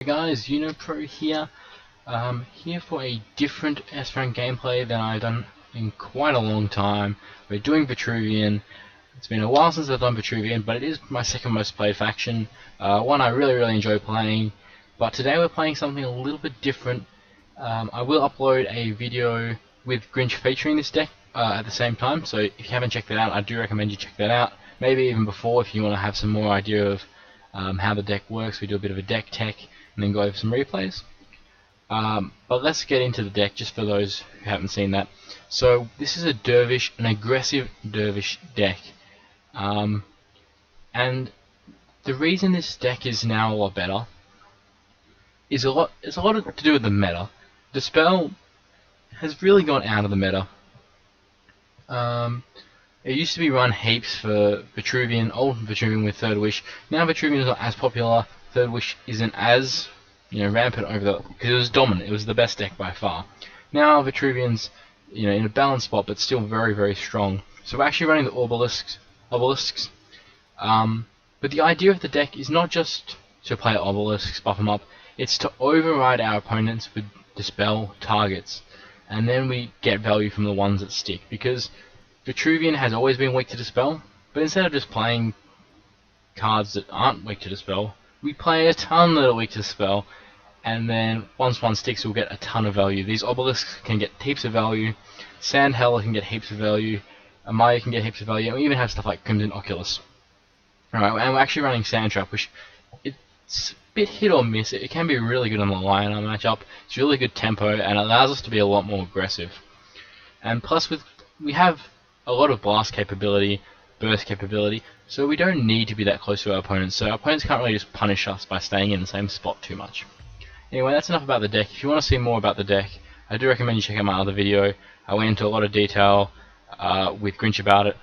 Hey guys, UnoPro here. Here for a different S-Rank gameplay than I've done in quite a long time. We're doing Vetruvian. It's been a while since I've done Vetruvian, but it is my second most played faction. One I really enjoy playing. But today we're playing something a little bit different. I will upload a video with Grinch featuring this deck at the same time, so if you haven't checked that out, I do recommend you check that out. Maybe even before if you want to have some more idea of how the deck works. We do a bit of a deck tech and then go over some replays. But let's get into the deck just for those who haven't seen that. So this is a Dervish, an aggressive Dervish deck. And the reason this deck is now a lot better is it's a lot to do with the meta. The spell has really gone out of the meta. It used to be run heaps for Vetruvian, old Vetruvian with Third Wish. Now Vetruvian is not as popular. Third Wish isn't as rampant over the, because it was dominant. It was the best deck by far. Now Vetruvian's in a balanced spot, but still very strong. So we're actually running the obelisks. But the idea of the deck is not just to play obelisks, buff them up. It's to override our opponents with dispel targets, and then we get value from the ones that stick. Because Vetruvian has always been weak to dispel, but instead of just playing cards that aren't weak to dispel, we play a ton that are weak to dispel, and then once one sticks we'll get a ton of value. These obelisks can get heaps of value, Sandhella can get heaps of value, Amaya can get heaps of value, and we even have stuff like Crimson Oculus. Alright, and we're actually running Sand Trap, which it's a bit hit or miss. It can be really good on the Lionel matchup. It's really good tempo and it allows us to be a lot more aggressive. And plus we have a lot of blast capability, burst capability, so we don't need to be that close to our opponents. So our opponents can't really just punish us by staying in the same spot too much. Anyway, that's enough about the deck. If you want to see more about the deck, I do recommend you check out my other video. I went into a lot of detail with Grinch about it,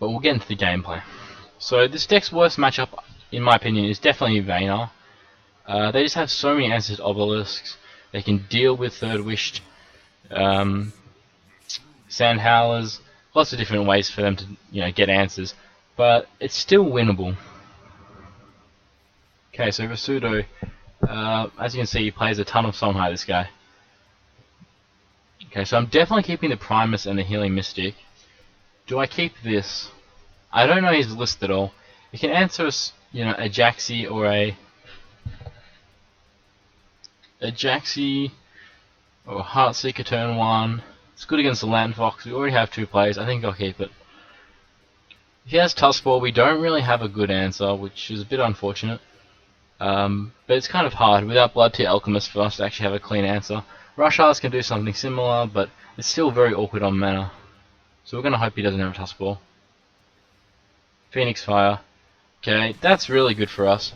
but we'll get into the gameplay. So this deck's worst matchup, in my opinion, is definitely Vanar. They just have so many answers to obelisks. They can deal with Third Wished, Sandhowlers, lots of different ways for them to get answers, but it's still winnable. Okay, so Vasudo, as you can see, he plays a ton of Songhai, this guy. Okay, so I'm definitely keeping the Primus and the Healing Mystic. Do I keep this? I don't know his list at all. It can answer us, a Jaxi or a Jaxi or a Heartseeker turn 1. It's good against the Lantern Fox. We already have 2 plays. I think I'll keep it. If he has Tuskball, we don't really have a good answer, which is a bit unfortunate. But it's kind of hard without Blood Tear Alchemist for us to actually have a clean answer. Rush Hours can do something similar, but it's still very awkward on mana. So we're going to hope he doesn't have a Tuskball. Phoenix Fire. Okay, that's really good for us.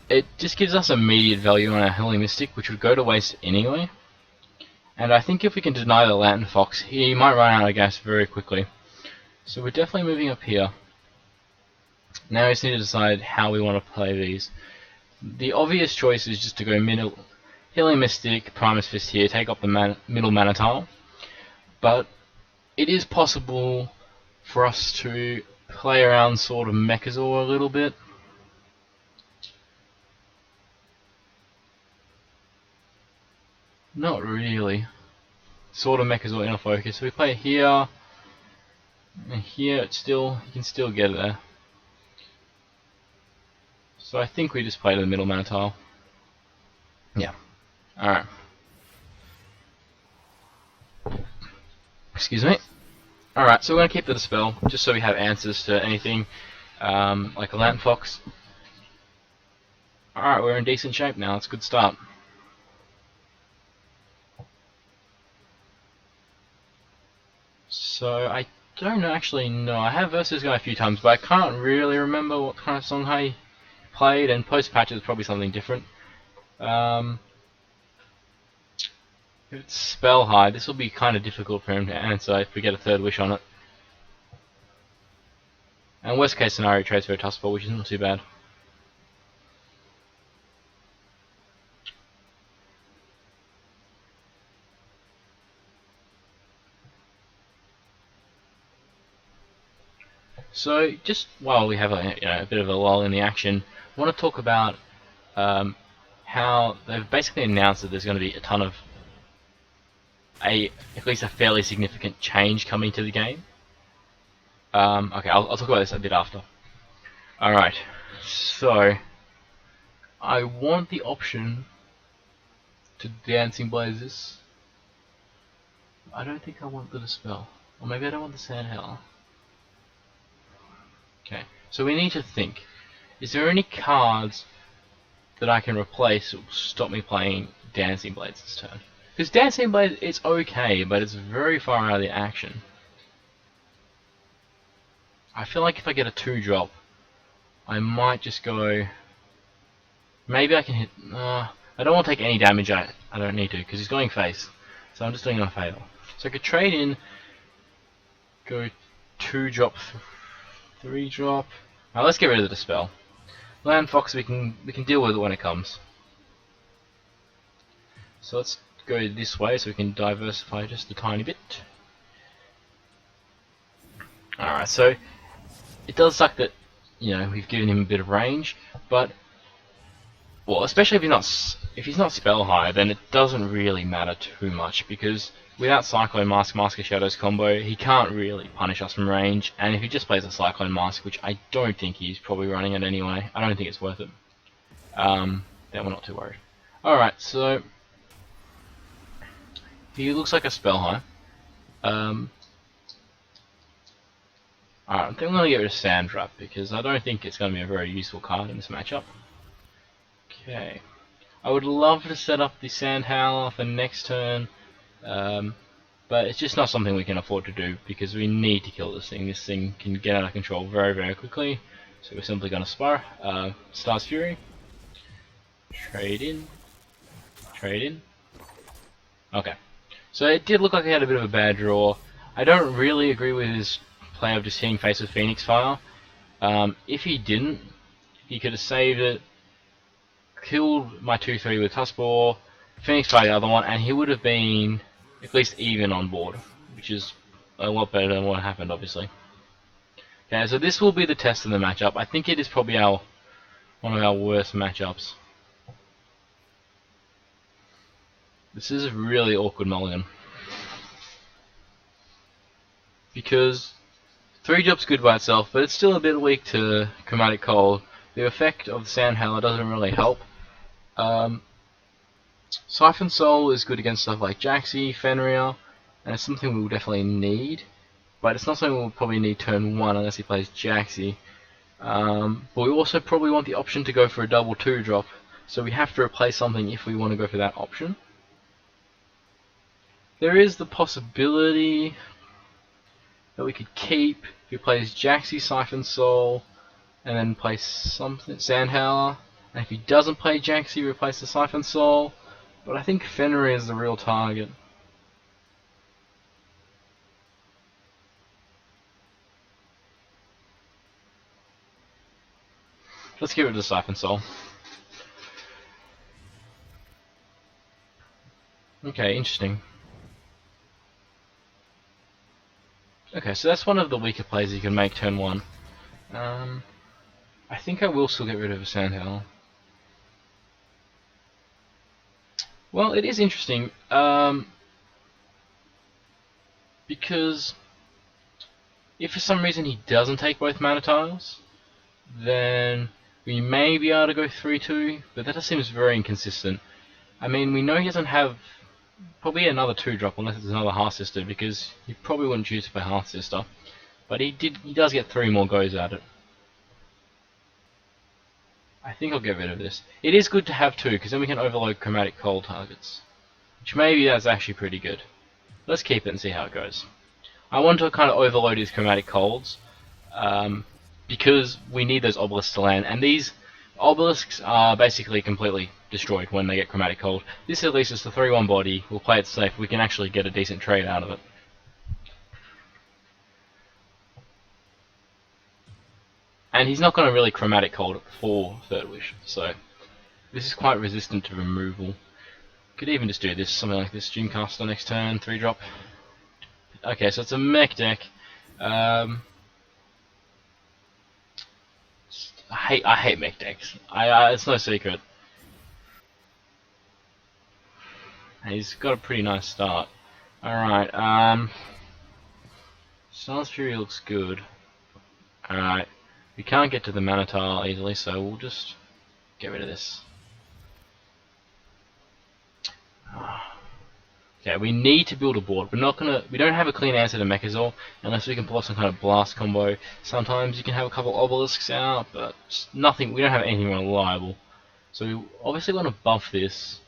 It just gives us immediate value on our Healing Mystic, which would go to waste anyway. And I think if we can deny the Lantern Fox, he might run out of gas very quickly. So we're definitely moving up here. Now we just need to decide how we want to play these. The obvious choice is just to go middle, Healing Mystic, Primus Fist here, take up the middle mana tile. But it is possible for us to play around sort of Mechazor a little bit. Not really. Sort of Mechazor inner focus. So we play here, and here it's still, you can still get it there. So I think we just play to the middle mana tile. Yeah. Alright. Excuse me. Alright, so we're going to keep the Dispel, just so we have answers to anything, like a Lantern Fox. Alright, we're in decent shape now, it's a good start. So, I don't actually know, I have versus this guy a few times, but I can't really remember what kind of Songhai he played, and post-patch is probably something different. If it's Spell High, this will be kind of difficult for him to answer if we get a Third Wish on it. And worst case scenario, trades for a Tuskball, which is not too bad. So just while we have a bit of a lull in the action, I want to talk about how they've basically announced that there's going to be a ton of at least a fairly significant change coming to the game. Okay, I'll talk about this a bit after. Alright, so I want the option to Dancing Blazes. I don't think I want the Dispel. Or maybe I don't want the Sand Howler. Okay, so we need to think. Is there any cards that I can replace that will stop me playing Dancing Blades this turn? Because Dancing Blades, it's okay, but it's very far out of the action. I feel like if I get a 2-drop, I might just go... Maybe I can hit... I don't want to take any damage, I don't need to, because he's going face. So I'm just doing a fail. So I could trade in, go 2-drop, 3-drop. Alright, let's get rid of the Dispel. Land Fox, we can deal with it when it comes. So let's go this way so we can diversify just a tiny bit. Alright, so it does suck that, you know, we've given him a bit of range, but well, especially if he's not spell high, then it doesn't really matter too much, because without Cyclone Mask, Mask of Shadows combo, he can't really punish us from range, and if he just plays a Cyclone Mask, which I don't think he's probably running it anyway, I don't think it's worth it. Then we're not too worried. Alright, so he looks like a spell high. Alright, I think I'm going to get rid of Sand Trap, because I don't think it's going to be a very useful card in this matchup. Okay. I would love to set up the Sand Howler for next turn, but it's just not something we can afford to do, because we need to kill this thing. This thing can get out of control very, very quickly, so we're simply going to spar. Star's Fury. Trade in. Trade in. Okay. So it did look like he had a bit of a bad draw. I don't really agree with his play of just hitting face with Phoenix Fire. If he didn't, he could have saved it, killed my 2-3 with Tuskball, Phoenix Fire the other one, and he would have been at least even on board, which is a lot better than what happened, obviously. Okay, so this will be the test of the matchup. I think it is probably one of our worst matchups. This is a really awkward mulligan, because 3-drop's good by itself, but it's still a bit weak to Chromatic Cold. The effect of the Sand Howler doesn't really help. Siphon Soul is good against stuff like Jaxi, Fenrir, and it's something we will definitely need, but it's not something we'll probably need turn 1 unless he plays Jaxi. But we also probably want the option to go for a double 2-drop, so we have to replace something if we want to go for that option. There is the possibility that we could keep if he plays Jaxi, Siphon Soul, and then play something Sand Howler, and if he doesn't play Jaxi, replace the Siphon Soul, but I think Fenrir is the real target. Let's get rid of the Siphon Soul. Okay, interesting. Okay, so that's one of the weaker plays you can make turn 1. I think I will still get rid of a Sand Howler. Well, it is interesting, because if for some reason he doesn't take both mana tiles, then we may be able to go 3-2, but that just seems very inconsistent. I mean, we know he doesn't have probably another 2-drop unless it's another Half Sister, because he probably wouldn't choose to play Half Sister, but he does get 3 more goes at it. I think I'll get rid of this. It is good to have 2, because then we can overload Chromatic Cold targets, which maybe that's actually pretty good. Let's keep it and see how it goes. I want to kind of overload his Chromatic Colds, because we need those obelisks to land, and these obelisks are basically completely destroyed when they get Chromatic Cold. This at least is the 3-1 body, we'll play it safe, we can actually get a decent trade out of it. And he's not going to really Chromatic Cold it before Third Wish, so this is quite resistant to removal. Could even just do this, something like this, Dreamcaster next turn, 3-drop. Okay, so it's a mech deck. I hate mech decks. It's no secret. He's got a pretty nice start. Alright, Star's Fury looks good. Alright, we can't get to the mana tile easily, so we'll just get rid of this. Okay, we need to build a board. We don't have a clean answer to Mechazor unless we can pull off some kind of blast combo. Sometimes you can have a couple obelisks out, but nothing. We don't have anything reliable. So we obviously want to buff this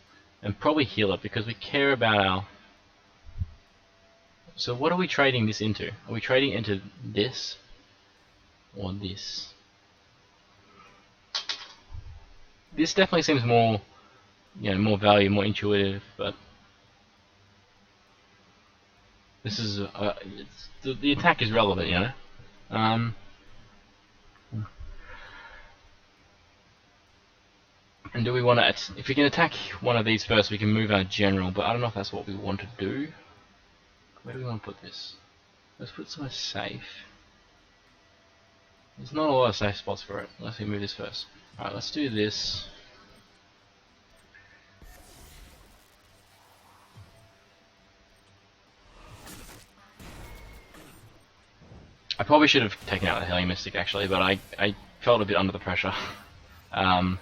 and probably heal it because we care about our. So what are we trading this into? Are we trading into this or this? This definitely seems more, more value, more intuitive, but. This is the attack is relevant, And do we want to? If we can attack one of these first, we can move our general. But I don't know if that's what we want to do. Where do we want to put this? Let's put it somewhere safe. There's not a lot of safe spots for it. Let's move this first. All right, let's do this. I probably should have taken out the Helium Mystic actually, but I felt a bit under the pressure from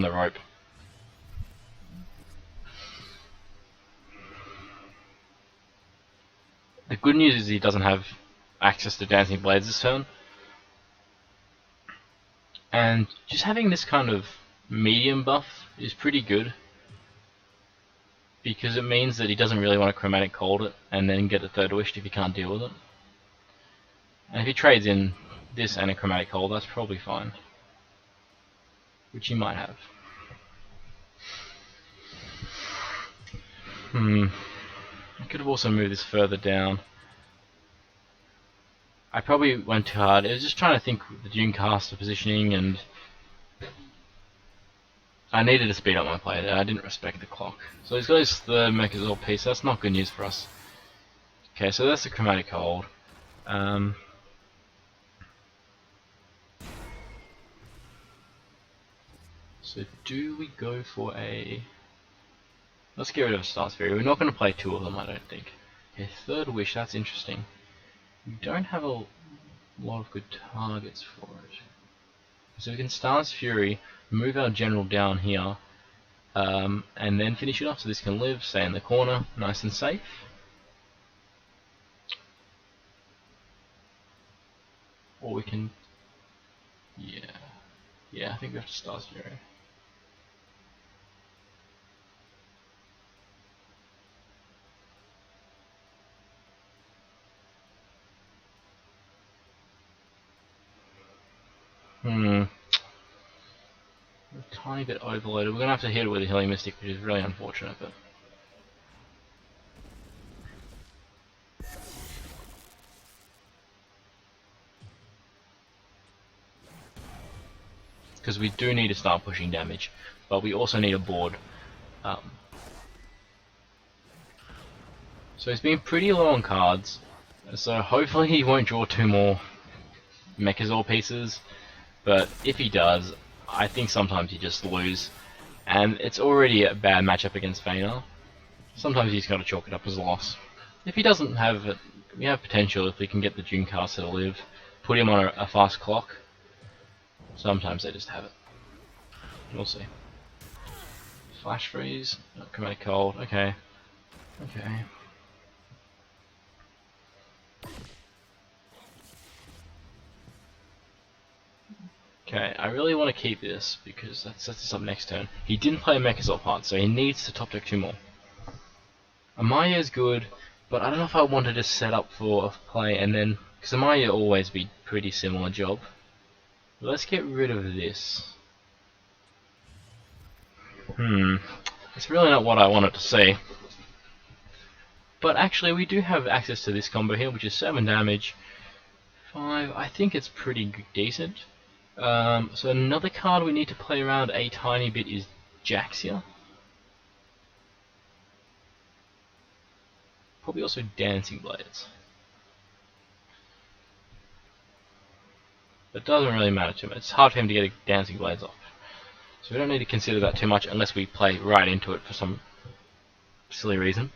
the rope. The good news is he doesn't have access to Dancing Blades this turn, and just having this kind of medium buff is pretty good because it means that he doesn't really want to Chromatic Cold it and then get a third wish if he can't deal with it. And if he trades in this and a Chromatic Cold, that's probably fine. Which he might have. I could have also moved this further down. I probably went too hard. I was just trying to think the Dunecaster positioning, and I needed to speed up my play. I didn't respect the clock. So he's got his third Mechazor piece. That's not good news for us. Okay, so that's the Chromatic Cold. So do we go for a... Let's get rid of Star's Fury. We're not going to play two of them, I don't think. Okay, third wish, that's interesting. We don't have a lot of good targets for it. So we can Star's Fury, move our general down here, and then finish it off so this can live, stay in the corner, nice and safe. Or we can... Yeah, I think we have to Star's Fury. A tiny bit overloaded. We're going to have to hit it with a Helium Mystic, which is really unfortunate, but... Because we do need to start pushing damage, but we also need a board. So he's been pretty low on cards, so hopefully he won't draw two more Mechazor pieces, but if he does, I think sometimes you just lose, and it's already a bad matchup against Vanar. Sometimes he's got to chalk it up as a loss. If he doesn't have it, we have potential if we can get the Dunecaster to live, put him on a fast clock. Sometimes they just have it. We'll see. Flash Freeze, Chromatic Cold, okay. Okay. Okay, I really want to keep this because that sets us up next turn. He didn't play a Mechazor part, so he needs to top deck two more. Amaya is good, but I don't know if I wanted to set up for a play and then... Because Amaya always be pretty similar job. Let's get rid of this. It's really not what I wanted to see. But actually we do have access to this combo here, which is 7 damage. 5, I think it's pretty decent. So another card we need to play around a tiny bit is Jaxia. Probably also Dancing Blades. But it doesn't really matter too much. It's hard for him to get a Dancing Blades off. So we don't need to consider that too much unless we play right into it for some silly reason.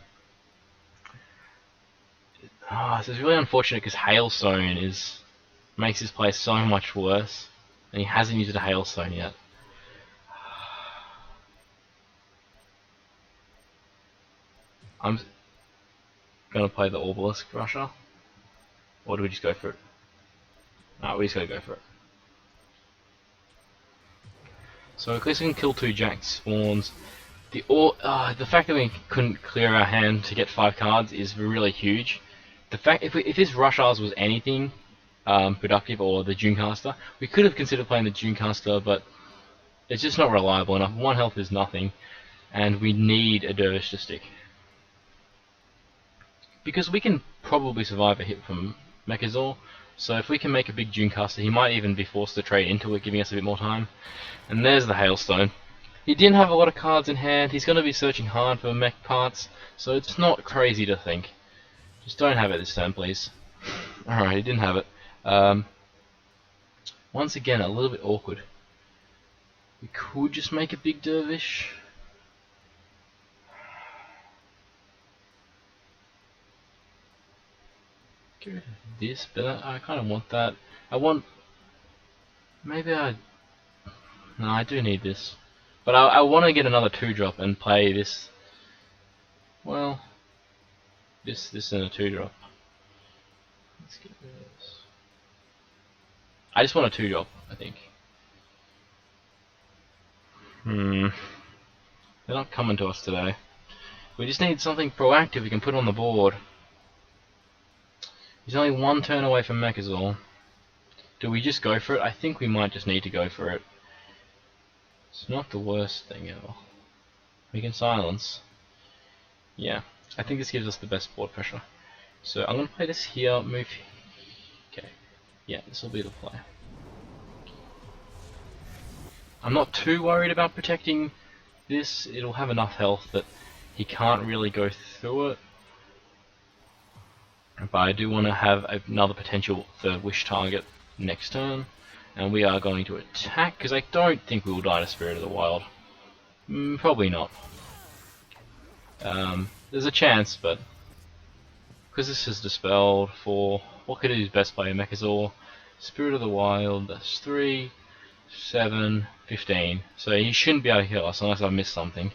Ah, so it's really unfortunate because Hailstone makes this place so much worse, and he hasn't used a Hailstone yet. I'm gonna play the Obelisk Rusher, or do we just go for it? No, we just gotta go for it. So at least we can kill 2 Jack spawns. The fact that we couldn't clear our hand to get 5 cards is really huge. The fact if this Rushars was anything productive, or the Dunecaster, we could have considered playing the Dunecaster, but it's just not reliable enough. 1 health is nothing, and we need a Dervish to stick. Because we can probably survive a hit from Mechazor, so if we can make a big Dunecaster, he might even be forced to trade into it, giving us a bit more time. And there's the Hailstone. He didn't have a lot of cards in hand. He's going to be searching hard for mech parts, so it's not crazy to think. Just don't have it this turn, please. Alright, he didn't have it. Once again, a little bit awkward. We could just make a big Dervish. Get rid of this, but I kind of want that. Maybe no, I do need this. But I want to get another 2-drop and play this. Well, this and a 2-drop. Let's get rid of this. I just want a 2-drop, I think. They're not coming to us today. We just need something proactive we can put on the board. He's only 1 turn away from Mechazor. Do we just go for it? I think we might just need to go for it. It's not the worst thing ever. We can silence. Yeah, I think this gives us the best board pressure. So I'm going to play this here, move... Okay, yeah, this will be the play. I'm not too worried about protecting this. It'll have enough health that he can't really go through it. But I do want to have another potential 3rd wish target next turn. And we are going to attack, because I don't think we will die to Spirit of the Wild. Probably not. There's a chance, but... because this is dispelled for... what could his best player? Mechazor, Spirit of the Wild, that's 3, 7, 15. So he shouldn't be able to kill us unless I've missed something.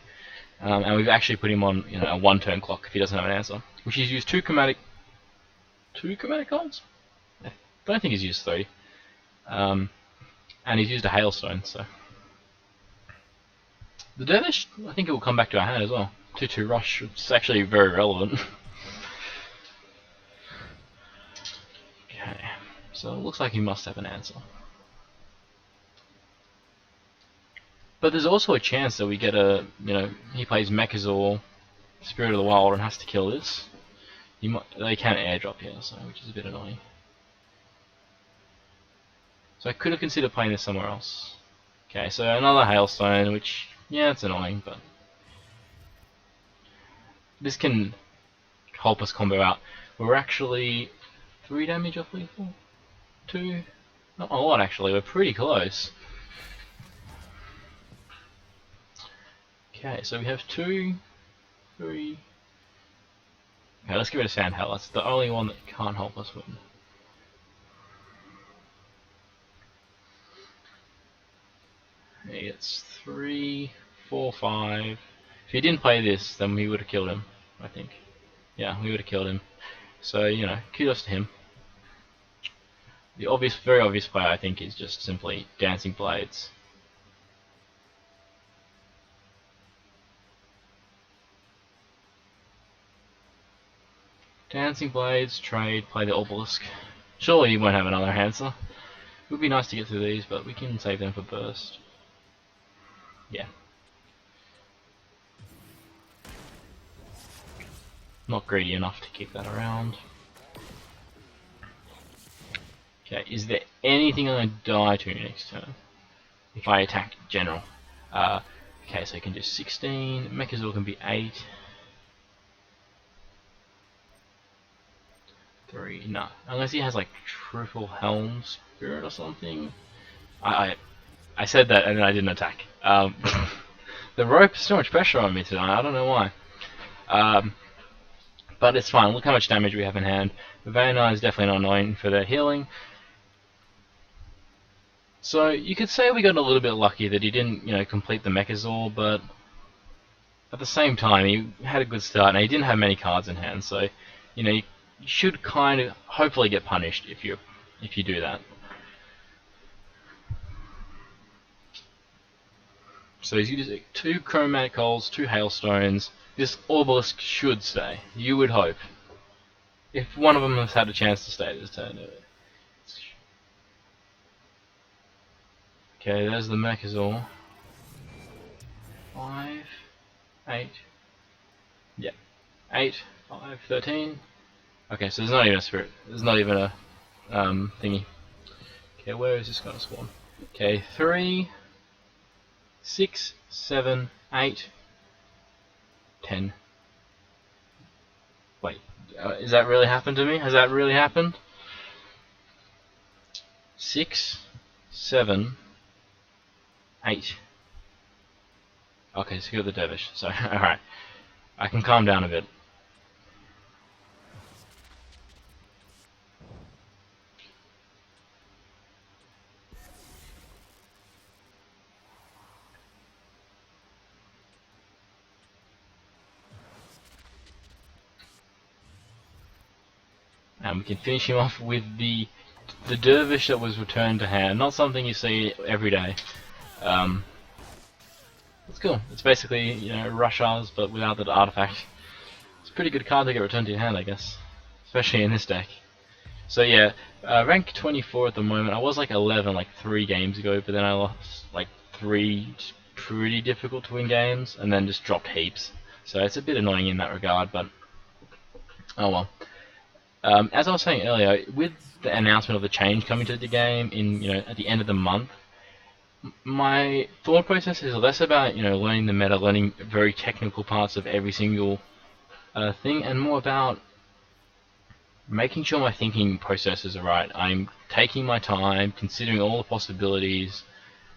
And we've actually put him on, you know, a 1-turn clock if he doesn't have an answer. Which he's used 2 chromatic cards? I don't think he's used 3. And he's used a Hailstone, so... The Dervish, I think it will come back to our hand as well. 2-2 rush, it's actually very relevant. Okay, so it looks like he must have an answer. But there's also a chance that we get a, you know, he plays Mechazor, Spirit of the Wild, and has to kill this. They can't airdrop here, so which is a bit annoying. So I could have considered playing this somewhere else. Okay, so another Hailstone, which, yeah, it's annoying, but... this can help us combo out. We're actually 3 damage off lethal? 2? Not a lot, actually. We're pretty close. Okay, so we have 2, 3... Okay, let's get rid of Sandhell. That's the only one that can't help us win. He gets 3, 4, 5. If he didn't play this, then we would have killed him, I think. Yeah, we would have killed him. So, you know, kudos to him. The obvious, very obvious play, I think, is just simply Dancing Blades. Dancing Blades, trade, play the Obelisk. Surely he won't have another answer. It would be nice to get through these, but we can save them for burst. Yeah. Not greedy enough to keep that around. Okay, is there anything I'm going to die to next turn? If I attack General. Okay, so he can do 16. Mechazor can be 8. 3, no. Unless he has like Triple Helm Spirit or something. I said that and then I didn't attack. The rope is too much pressure on me tonight, I don't know why. But it's fine. Look how much damage we have in hand. Vanar is definitely not annoying for their healing. So you could say we got a little bit lucky that he didn't, complete the Mechazor, but at the same time he had a good start and he didn't have many cards in hand. So, you should kind of hopefully get punished if you do that. So he's using 2 Chromatic Holes, 2 Hailstones. This Obelisk should stay. You would hope. If one of them has had a chance to stay this turn. Okay, there's the Mechazor. 5, 8. Yeah. 8, 5, 13. Okay, so there's not even a spirit. There's not even a thingy. Okay, where is this gonna spawn? Okay, 3, 6, 7, 8, 10. Wait, is that really happened to me? Has that really happened? 6, 7, 8. Okay, so you're the Dervish. So, alright. I can calm down a bit. And we can finish him off with the Dervish that was returned to hand. Not something you see every day. It's cool. It's basically, Rush-Hours, but without the artifact. It's a pretty good card to get returned to your hand, I guess. Especially in this deck. So yeah, rank 24 at the moment. I was like 11 like 3 games ago, but then I lost like 3 pretty difficult to win games, and then just dropped heaps. So it's a bit annoying in that regard, but oh well. As I was saying earlier, with the announcement of the change coming to the game in at the end of the month, my thought process is less about learning the meta, learning very technical parts of every single thing, and more about making sure my thinking processes are right. I'm taking my time, considering all the possibilities,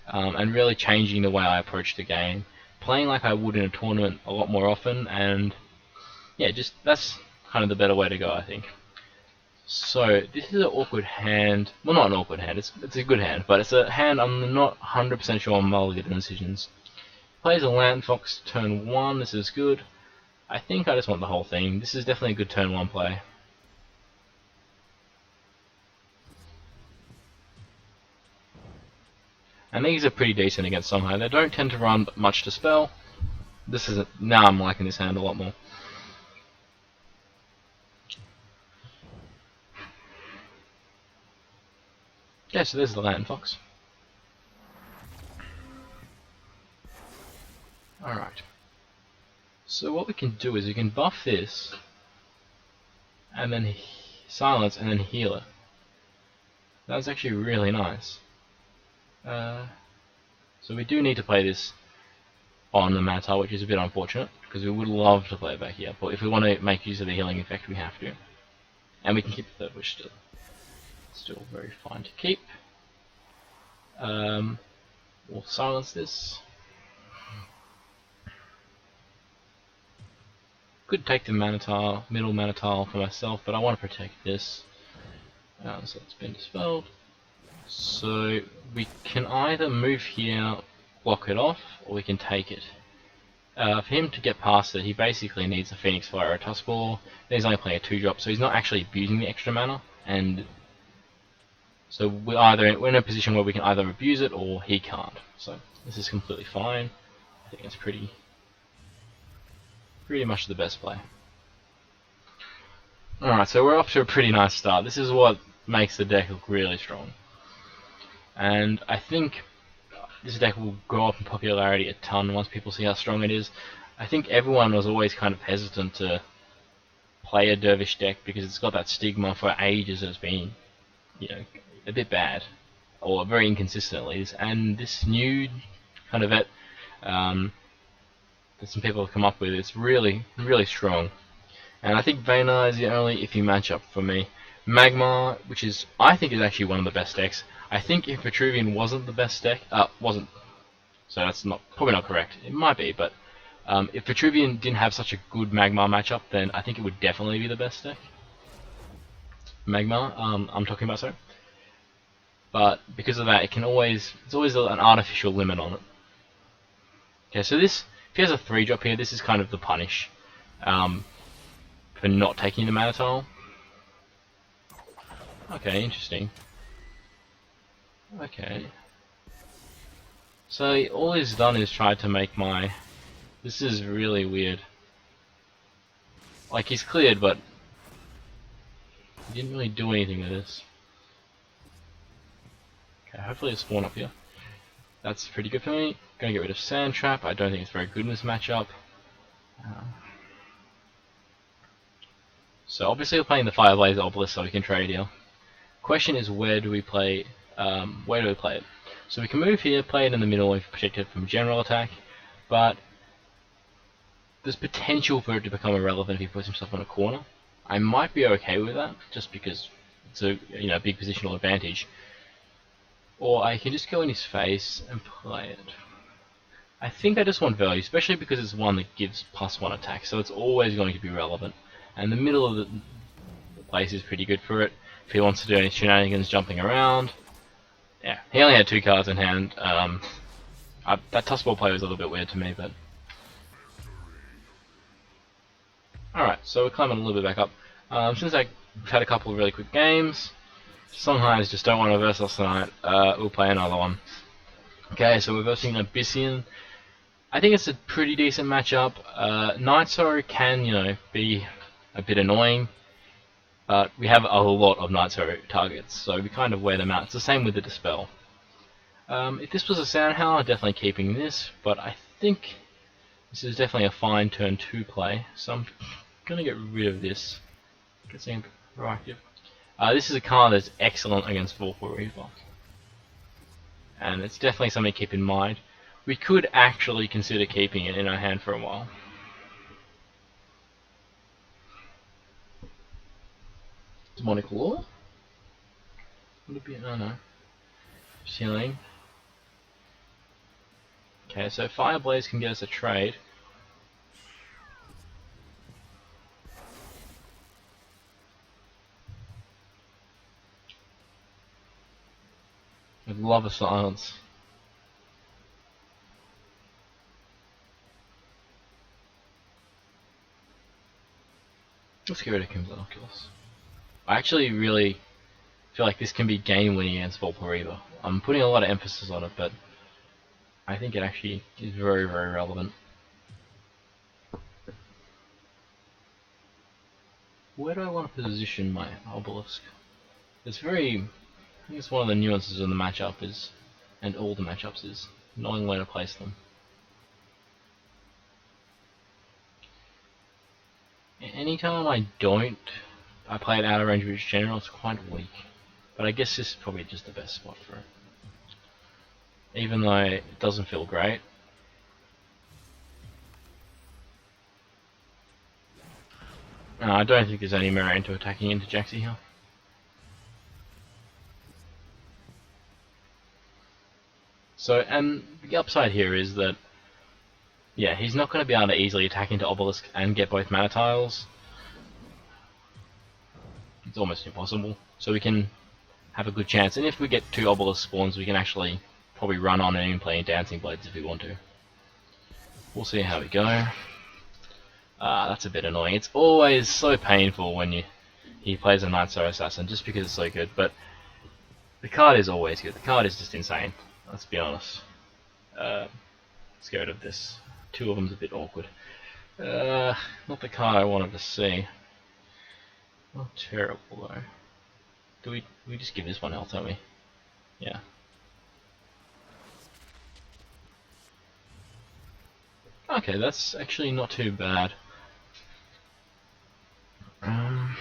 and really changing the way I approach the game, playing like I would in a tournament a lot more often, and yeah, just that's kind of the better way to go, I think. So this is an awkward hand. Well, not an awkward hand. It's a good hand, but it's a hand I'm not 100% sure on mulligan decisions. Plays a Land Fox turn 1. This is good. I think I just want the whole thing. This is definitely a good turn 1 play. And these are pretty decent against Songhai. They don't tend to run much to spell. This is now I'm liking this hand a lot more. Yeah, so there's the Land Fox. Alright. So what we can do is we can buff this, and then silence, and then heal it. That's actually really nice. So we do need to play this on the Mana tile, which is a bit unfortunate, because we would love to play it back here, but if we want to make use of the healing effect, we have to. And we can keep the third wish still. Still very fine to keep. We'll silence this. Could take the Mana tile, middle Mana tile for myself, but I want to protect this. So it's been dispelled. So we can either move here, block it off, or we can take it. For him to get past it, he basically needs a Phoenix Fire or a Tuskball. He's only playing a 2-drop, so he's not actually abusing the extra mana, and so we're in a position where we can either abuse it or he can't. So this is completely fine. I think it's pretty much the best play. Alright, so we're off to a pretty nice start. This is what makes the deck look really strong. And I think this deck will go up in popularity a ton once people see how strong it is. I think everyone was always kind of hesitant to play a Dervish deck because it's got that stigma for ages as being, a bit bad, or very inconsistent at least. And this new kind of that some people have come up with, it's really, really strong. And I think Vanar is the only iffy matchup for me. Magmar, which I think is actually one of the best decks. I think if Vetruvian wasn't the best deck, so that's probably not correct. It might be, but If Vetruvian didn't have such a good Magmar matchup, then I think it would definitely be the best deck. Magmar, I'm talking about, sorry. But because of that, it's always an artificial limit on it. Okay, so this, if he has a 3-drop here, this is kind of the punish for not taking the Mana Tile. Okay, interesting. Okay. So all he's done is tried to make my... This is really weird. Like, he's cleared, but he didn't really do anything with this. Okay, hopefully it's spawn up here. That's pretty good for me. Gonna get rid of Sand Trap. I don't think it's very good in this matchup. So obviously we're playing the Fireblaze Obelisk, so we can trade here. Question is, where do we play? Where do we play it? So we can move here, play it in the middle, and protect it from general attack. But there's potential for it to become irrelevant if he puts himself on a corner. I might be okay with that, just because it's a big positional advantage. Or I can just go in his face and play it. I think I just want value, especially because it's one that gives +1 attack, so it's always going to be relevant. And the middle of the place is pretty good for it. If he wants to do any shenanigans jumping around. Yeah, he only had 2 cards in hand. That Tuskball play was a little bit weird to me, but... Alright, so we're climbing a little bit back up. Since we've had a couple of really quick games, Songhai just don't want to verse us tonight. We'll play another one. Okay, so we're versing Abyssian. I think it's a pretty decent matchup. Nightsorrow can, be a bit annoying, but we have a lot of Nightsorrow targets, so we kind of wear them out. It's the same with the Dispel. If this was a Soundhound, definitely keeping this, but I think this is definitely a fine turn 2 play, so I'm going to get rid of this. Get something proactive. This is a card that's excellent against Vorpal Reaver, and it's definitely something to keep in mind. We could actually consider keeping it in our hand for a while. Demonic Law? Would it be? Oh no. Ceiling. Okay, so Fireblaze can get us a trade. I'd love a silence. Let's get rid of Kim's Oculus. I actually really feel like this can be game winning against Vorpal Reaver. I'm putting a lot of emphasis on it, but I think it actually is very, very relevant. Where do I want to position my Obelisk? It's very... I think it's one of the nuances of the matchup is, and all the matchups is, knowing where to place them. Anytime I play it out of range with general, it's quite weak. But I guess this is probably just the best spot for it. Even though it doesn't feel great. I don't think there's any merit into attacking into Jaxi here. So, and the upside here is that, yeah, he's not going to be able to easily attack into Obelisk and get both mana tiles. It's almost impossible. So we can have a good chance, and if we get 2 Obelisk spawns, we can actually probably run on and even play Dancing Blades if we want to. We'll see how we go. That's a bit annoying. It's always so painful when he plays a Nightsorrow Assassin, just because it's so good, but the card is always good. The card is just insane. Let's be honest. Let's get rid of this. 2 of them's a bit awkward. Not the card I wanted to see. Not terrible though. Do we just give this one health, don't we? Yeah. Okay, that's actually not too bad. I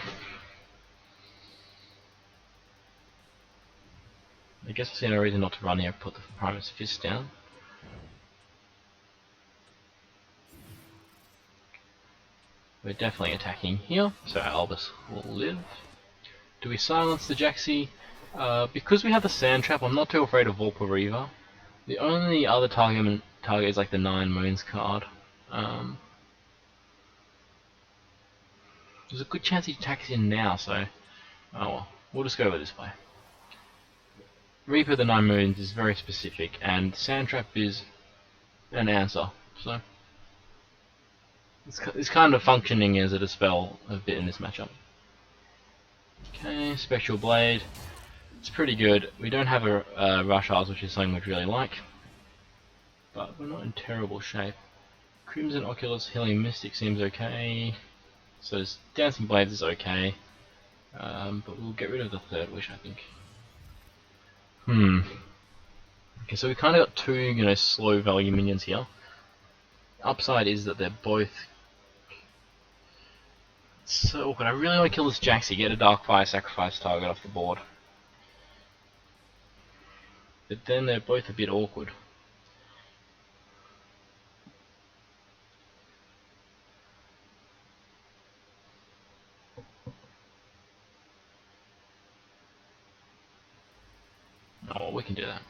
guess I see no reason not to run here. Put the Primus Fist down. We're definitely attacking here, so our Albus will live. Do we silence the Jaxi? Because we have the Sand Trap, I'm not too afraid of Vorpal Reaver. The only other target is like the 9 Moons card. There's a good chance he attacks in now, so oh well, we'll just go with this way. Reaper of the Nine Moons is very specific, and Sand Trap is an answer, so it's kind of functioning as a dispel a bit in this matchup. Okay, Spectral Blade. It's pretty good. We don't have a Rush Hours, which is something we'd really like, but we're not in terrible shape. Crimson Oculus Healing Mystic seems okay. So Dancing Blades is okay, but we'll get rid of the Third Wish, I think. Okay, so we kind of got two, slow value minions here. Upside is that they're both so awkward. I really want to kill this Jaxi, get a Darkfire sacrifice target off the board. But then they're both a bit awkward. Oh, well, we can do that.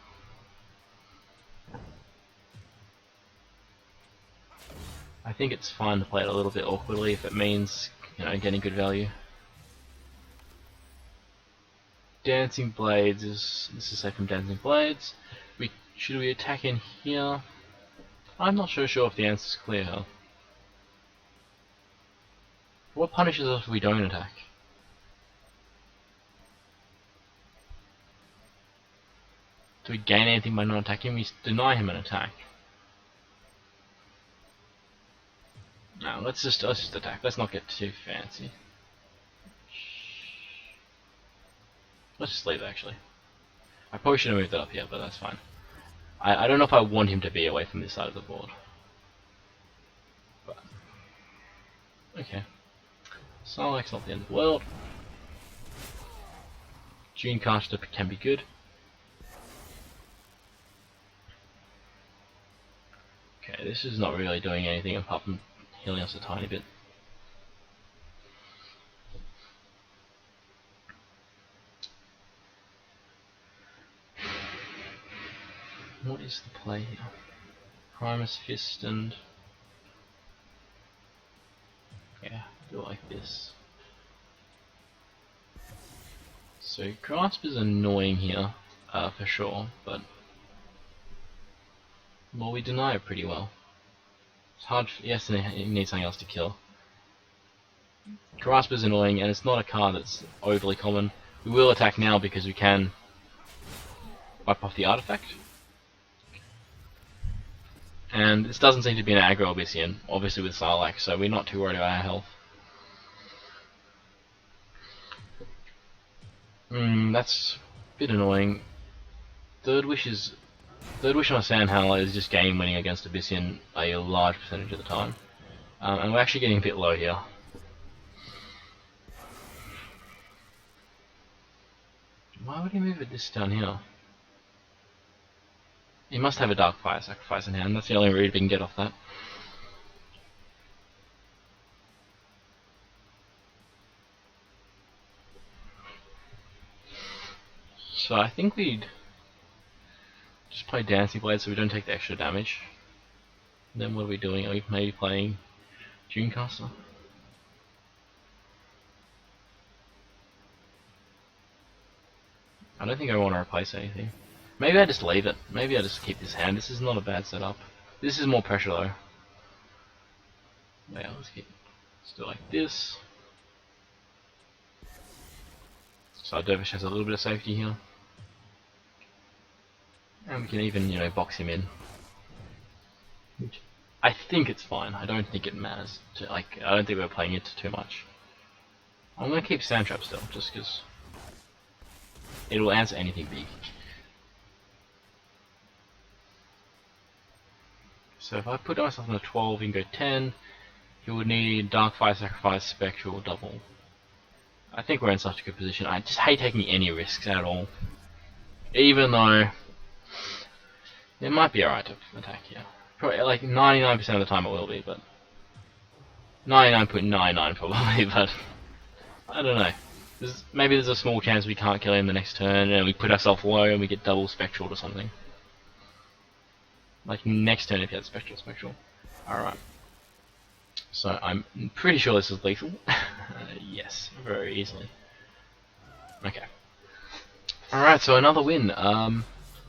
I think it's fine to play it a little bit awkwardly if it means, getting good value. Dancing Blades this is safe from Dancing Blades. Should we attack in here? I'm not so sure if the answer's clear. What punishes us if we don't attack? Do we gain anything by not attacking? We deny him an attack. No, let's just attack. Let's not get too fancy. Let's just leave, actually. I probably should have moved that up here, but that's fine. I don't know if I want him to be away from this side of the board. But okay. Sarlacc's not the end of the world. Dreamcaster can be good. Okay, this is not really doing anything apart from healing us a tiny bit. What is the play here? Primus Fist and... yeah, do it like this. So Grasp is annoying here, for sure, but... well, we deny it pretty well. It's hard. Yes, it needs something else to kill. Grasp is annoying, and it's not a card that's overly common. We will attack now because we can wipe off the artifact. And this doesn't seem to be an aggro Abyssian, obviously with Sarlacc, so we're not too worried about our health. That's a bit annoying. Third Wish on a Sand Howler is just game winning against Abyssian a large percentage of the time. And we're actually getting a bit low here. Why would he move it this down here? He must have a Darkfire sacrifice in hand, that's the only read we can get off that. So I think we'd just play Dancing Blade so we don't take the extra damage. And then what are we doing? Are we maybe playing Dreamcaster? I don't think I want to replace anything. Maybe I just leave it. Maybe I just keep this hand. This is not a bad setup. This is more pressure though. Yeah, let's do it like this. So our Dervish has a little bit of safety here. And we can even, box him in. I think it's fine. I don't think it matters. I don't think we're playing it too much. I'm gonna keep Sand Trap still, just because it will answer anything big. So if I put myself on a 12 and go 10, he would need Darkfire Sacrifice, Spectral, double. I think we're in such a good position. I just hate taking any risks at all. Even though it might be alright to attack here. Probably like 99% of the time it will be, but 99.99 probably, but I don't know. Maybe there's a small chance we can't kill him the next turn and we put ourselves low and we get double Spectral or something. Like next turn if you had Spectral. Alright. So I'm pretty sure this is lethal. Yes, very easily. Okay. Alright, so another win.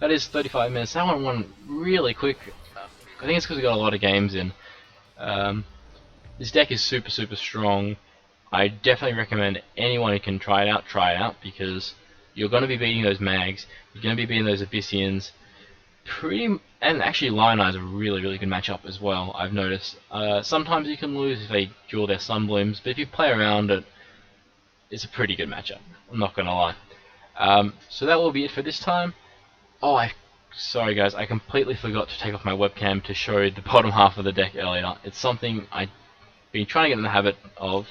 That is 35 minutes. That one went really quick. I think it's because we got a lot of games in. This deck is super strong. I definitely recommend anyone who can try it out, because you're going to be beating those mags, you're going to be beating those Abyssians, and actually Lion Eye is a really good matchup as well, I've noticed. Sometimes you can lose if they duel their Sunblooms, but if you play around it, it's a pretty good matchup, I'm not going to lie. So that will be it for this time. Oh, sorry guys, I completely forgot to take off my webcam to show the bottom half of the deck earlier. It's something I've been trying to get in the habit of.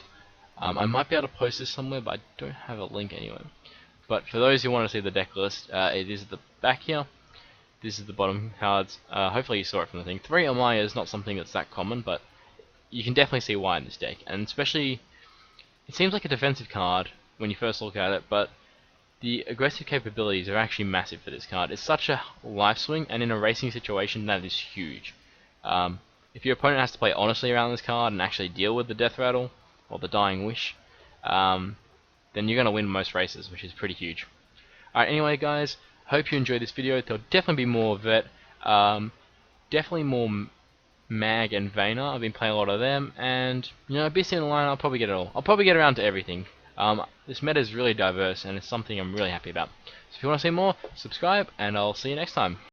I might be able to post this somewhere, but I don't have a link anywhere. But for those who want to see the deck list, it is at the back here. This is the bottom cards. Hopefully you saw it from the thing. 3 Amaya is not something that's that common, but you can definitely see why in this deck. And especially, it seems like a defensive card when you first look at it, but the aggressive capabilities are actually massive for this card. It's such a life swing, and in a racing situation, that is huge. If your opponent has to play honestly around this card and actually deal with the Death Rattle, or the Dying Wish, then you're going to win most races, which is pretty huge. Alright, anyway guys, hope you enjoyed this video. There'll definitely be more Vet, definitely more Mag and Vanar. I've been playing a lot of them, and Abyssian and Lion, I'll probably get it all. I'll probably get around to everything. This meta is really diverse, and it's something I'm really happy about. So if you want to see more, subscribe, and I'll see you next time.